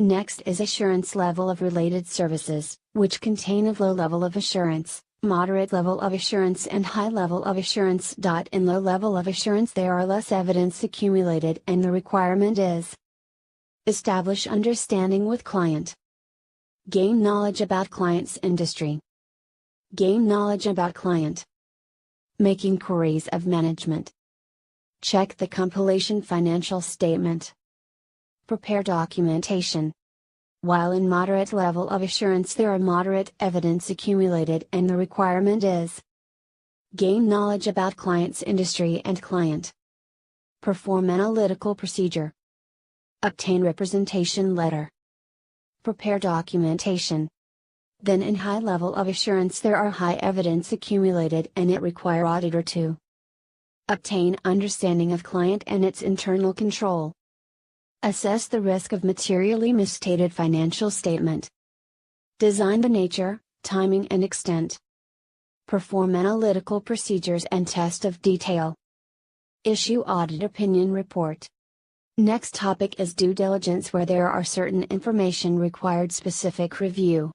Next is assurance level of related services, which contain a low level of assurance, moderate level of assurance and high level of assurance. In low level of assurance there are less evidence accumulated and the requirement is: establish understanding with client. Gain knowledge about client's industry. Gain knowledge about client. Make inquiries of management. Check the compilation financial statement. Prepare documentation. While in moderate level of assurance there are moderate evidence accumulated and the requirement is: gain knowledge about client's industry and client. Perform analytical procedure. Obtain representation letter. Prepare documentation. Then in high level of assurance there are high evidence accumulated and it require auditor to obtain understanding of client and its internal control. Assess the risk of materially misstated financial statement. Design the nature, timing and extent. Perform analytical procedures and test of detail. Issue audit opinion report. Next topic is due diligence, where there are certain information required specific review,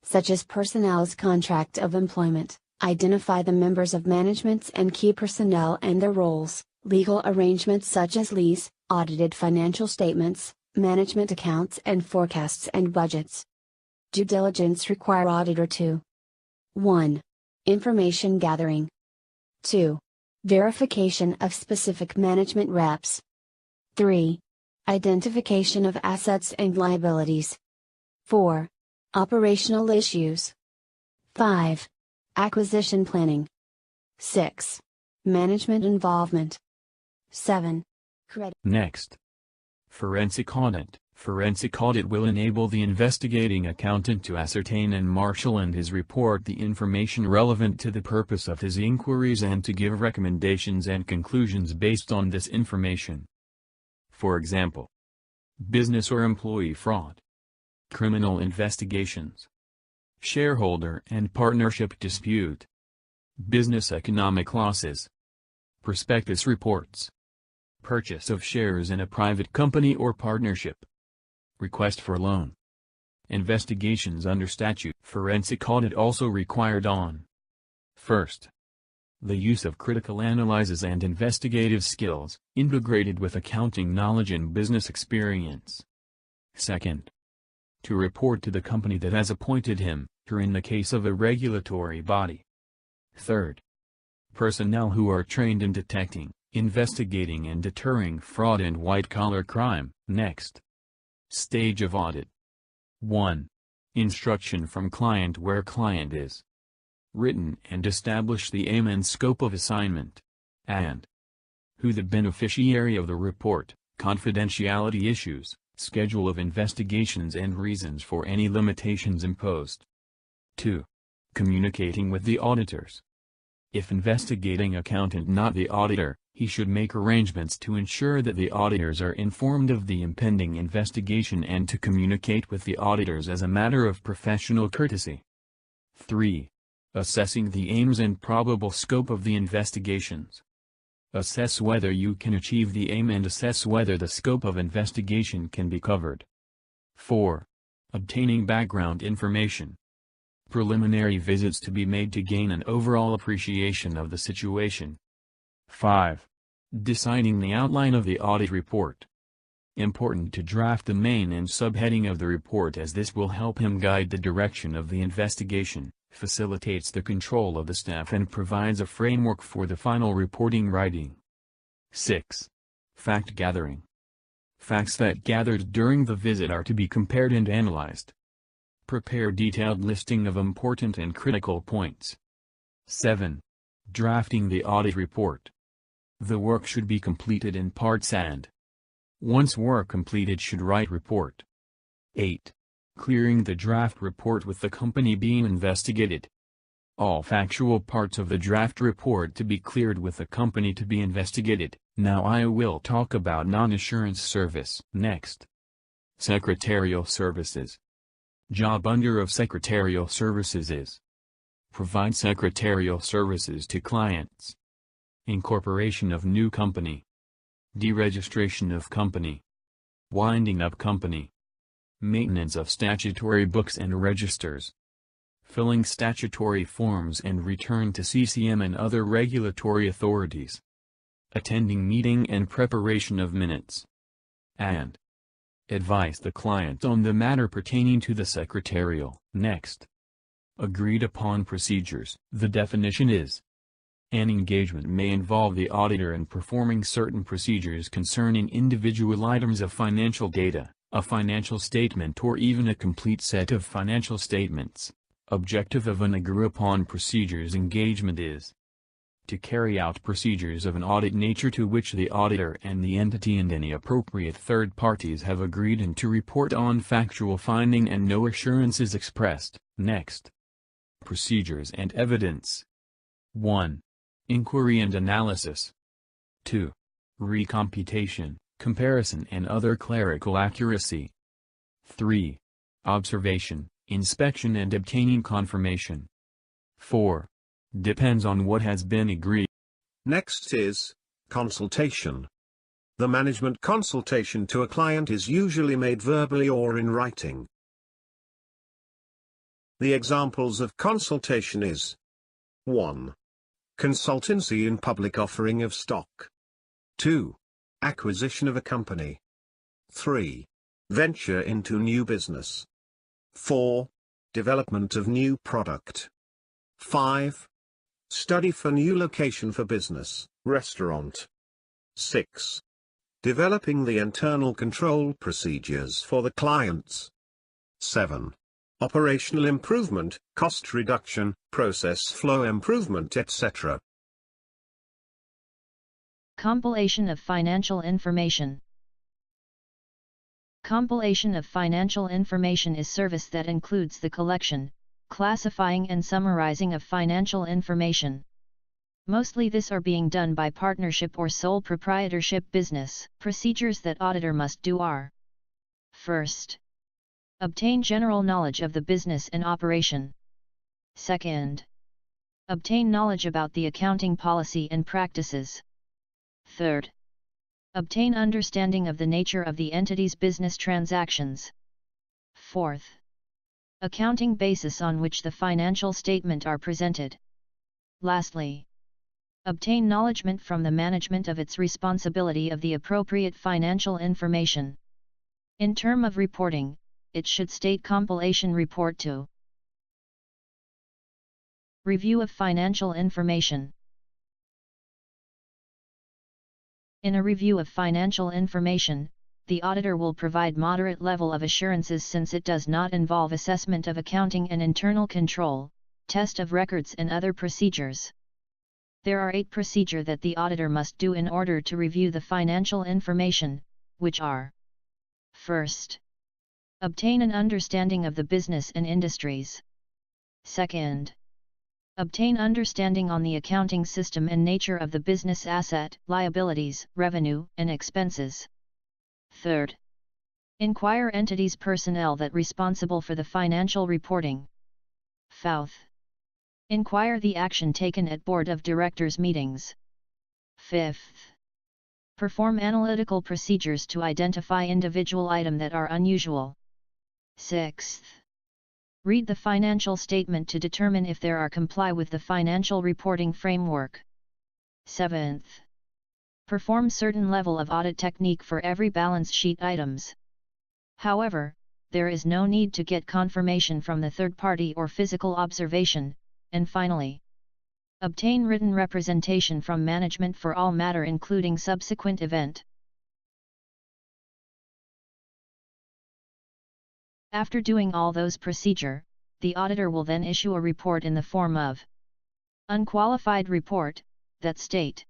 such as personnel's contract of employment, identify the members of managements and key personnel and their roles, legal arrangements such as lease, audited financial statements, management accounts and forecasts and budgets. Due diligence require auditor to: 1. Information gathering. 2. Verification of specific management reps. 3. Identification of assets and liabilities. 4. Operational issues. 5. Acquisition planning. 6. Management involvement. 7. Credit. Next. Forensic audit. Forensic audit will enable the investigating accountant to ascertain and marshal in his report the information relevant to the purpose of his inquiries and to give recommendations and conclusions based on this information. For example, business or employee fraud, criminal investigations, shareholder and partnership dispute, business economic losses, prospectus reports, purchase of shares in a private company or partnership, request for loan, investigations under statute. Forensic audit also required on: first, the use of critical analysis and investigative skills, integrated with accounting knowledge and business experience. Second, to report to the company that has appointed him, or in the case of a regulatory body. Third, personnel who are trained in detecting, investigating and deterring fraud and white-collar crime. Next stage of audit. 1. Instruction from client, where client is written and establish the aim and scope of assignment, and who the beneficiary of the report, confidentiality issues, schedule of investigations and reasons for any limitations imposed. 2. Communicating with the auditors. If investigating accountant not the auditor, he should make arrangements to ensure that the auditors are informed of the impending investigation and to communicate with the auditors as a matter of professional courtesy. 3. Assessing the aims and probable scope of the investigations. Assess whether you can achieve the aim and assess whether the scope of investigation can be covered. 4. Obtaining background information. Preliminary visits to be made to gain an overall appreciation of the situation. 5. Deciding the outline of the audit report. Important to draft the main and subheading of the report, as this will help him guide the direction of the investigation, facilitates the control of the staff and provides a framework for the final reporting writing. 6. Fact gathering. Facts that gathered during the visit are to be compared and analyzed. Prepare detailed listing of important and critical points. 7. Drafting the audit report. The work should be completed in parts and, once work completed, should write report. 8. Clearing the draft report with the company being investigated. All factual parts of the draft report to be cleared with the company to be investigated. Now I will talk about non-assurance service. Next. Secretarial services. Job under of secretarial services is: provide secretarial services to clients. Incorporation of new company. Deregistration of company. Winding up company. maintenance of statutory books and registers, filling statutory forms and return to CCM and other regulatory authorities, attending meeting and preparation of minutes, and advise the client on the matter pertaining to the secretarial. Next, agreed upon procedures. The definition is: an engagement may involve the auditor in performing certain procedures concerning individual items of financial data, a financial statement or even a complete set of financial statements. Objective of an agreed-upon procedures engagement is to carry out procedures of an audit nature to which the auditor and the entity and any appropriate third parties have agreed, and to report on factual finding and no assurance is expressed. Next, procedures and evidence. 1. Inquiry and analysis. 2. Recomputation, comparison and other clerical accuracy. 3. Observation, inspection and obtaining confirmation. 4. Depends on what has been agreed. Next is consultation. The management consultation to a client is usually made verbally or in writing. The examples of consultation is: 1. Consultancy in public offering of stock. 2. Acquisition of a company. 3. Venture into new business. 4. Development of new product. 5. Study for new location for business, restaurant. 6. Developing the internal control procedures for the clients. 7. Operational improvement, cost reduction, process flow improvement, etc. Compilation of financial information. Compilation of financial information is service that includes the collection, classifying and summarizing of financial information. Mostly this are being done by partnership or sole proprietorship business. Procedures that auditor must do are: first, obtain general knowledge of the business and operation. Second, obtain knowledge about the accounting policy and practices. Third, obtain understanding of the nature of the entity's business transactions. Fourth, accounting basis on which the financial statement are presented. Lastly, obtain knowledgement from the management of its responsibility of the appropriate financial information. In term of reporting, it should state compilation report to. Review of financial information. In a review of financial information, the auditor will provide moderate level of assurances since it does not involve assessment of accounting and internal control, test of records and other procedures. There are 8 procedures that the auditor must do in order to review the financial information, which are: first, obtain an understanding of the business and industries. Second, obtain understanding on the accounting system and nature of the business asset, liabilities, revenue, and expenses. Third, inquire entities' personnel that responsible for the financial reporting. Fourth, inquire the action taken at Board of Directors meetings. Fifth, perform analytical procedures to identify individual items that are unusual. Sixth, read the financial statement to determine if there are comply with the financial reporting framework. Seventh, perform certain level of audit technique for every balance sheet items. However, there is no need to get confirmation from the third party or physical observation. And finally, obtain written representation from management for all matter including subsequent event. After doing all those procedure, the auditor will then issue a report in the form of unqualified report, that state,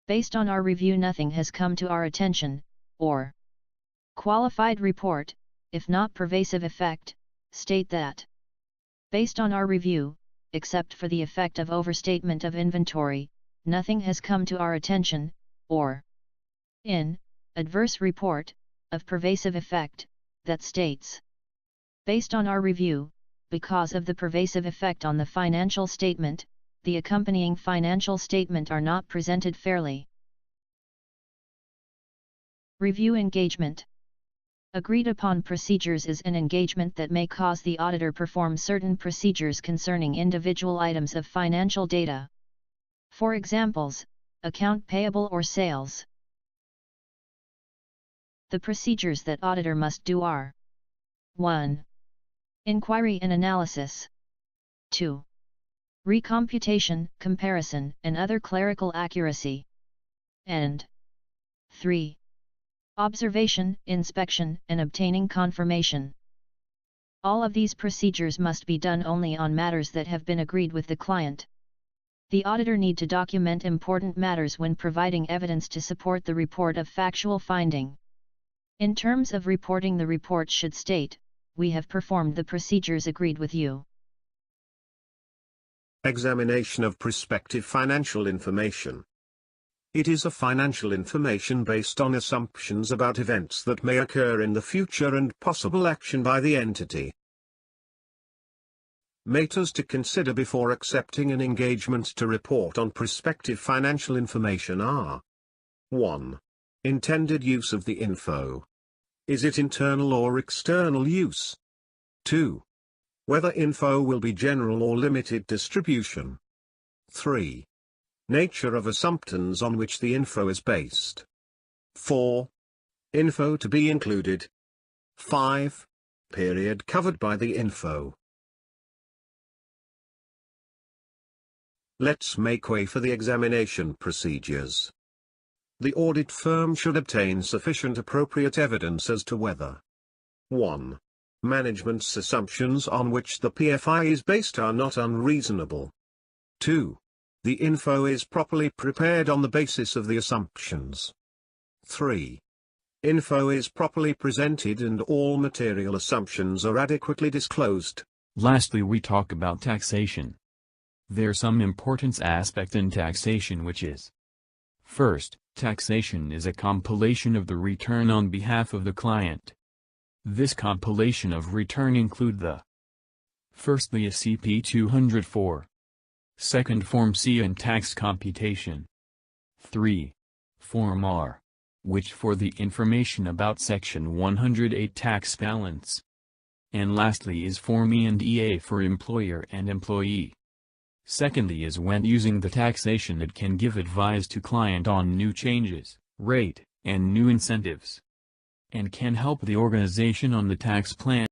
based on our review nothing has come to our attention, or qualified report, if not pervasive effect, state that, based on our review, except for the effect of overstatement of inventory, nothing has come to our attention, or in adverse report, of pervasive effect, that states, based on our review, because of the pervasive effect on the financial statement, the accompanying financial statement are not presented fairly. Review engagement. Agreed upon procedures is an engagement that may cause the auditor perform certain procedures concerning individual items of financial data. For examples, account payable or sales. The procedures that auditor must do are: 1. Inquiry and analysis. 2. Recomputation, comparison, and other clerical accuracy. And 3. Observation, inspection, and obtaining confirmation. All of these procedures must be done only on matters that have been agreed with the client. The auditor need to document important matters when providing evidence to support the report of factual finding. In terms of reporting, the report should state, "We have performed the procedures agreed with you." Examination of prospective financial information. It is a financial information based on assumptions about events that may occur in the future and possible action by the entity. Matters to consider before accepting an engagement to report on prospective financial information are: 1. Intended use of the info. Is it internal or external use? 2. Whether info will be general or limited distribution. 3. Nature of assumptions on which the info is based. 4. Info to be included. 5. Period covered by the info. Let's make way for the examination procedures. The audit firm should obtain sufficient appropriate evidence as to whether: 1. Management's assumptions on which the PFI is based are not unreasonable. 2. The info is properly prepared on the basis of the assumptions. 3. Info is properly presented and all material assumptions are adequately disclosed. Lastly, we talk about taxation. There's some important aspect in taxation, which is: first, taxation is a compilation of the return on behalf of the client. This compilation of return include the: firstly, a CP 204. Second, Form C and tax computation. 3. Form R, which for the information about Section 108 tax balance. And lastly is Form E and EA for employer and employee. Secondly is when using the taxation, it can give advice to client on new changes, rate, and new incentives, and can help the organization on the tax plan.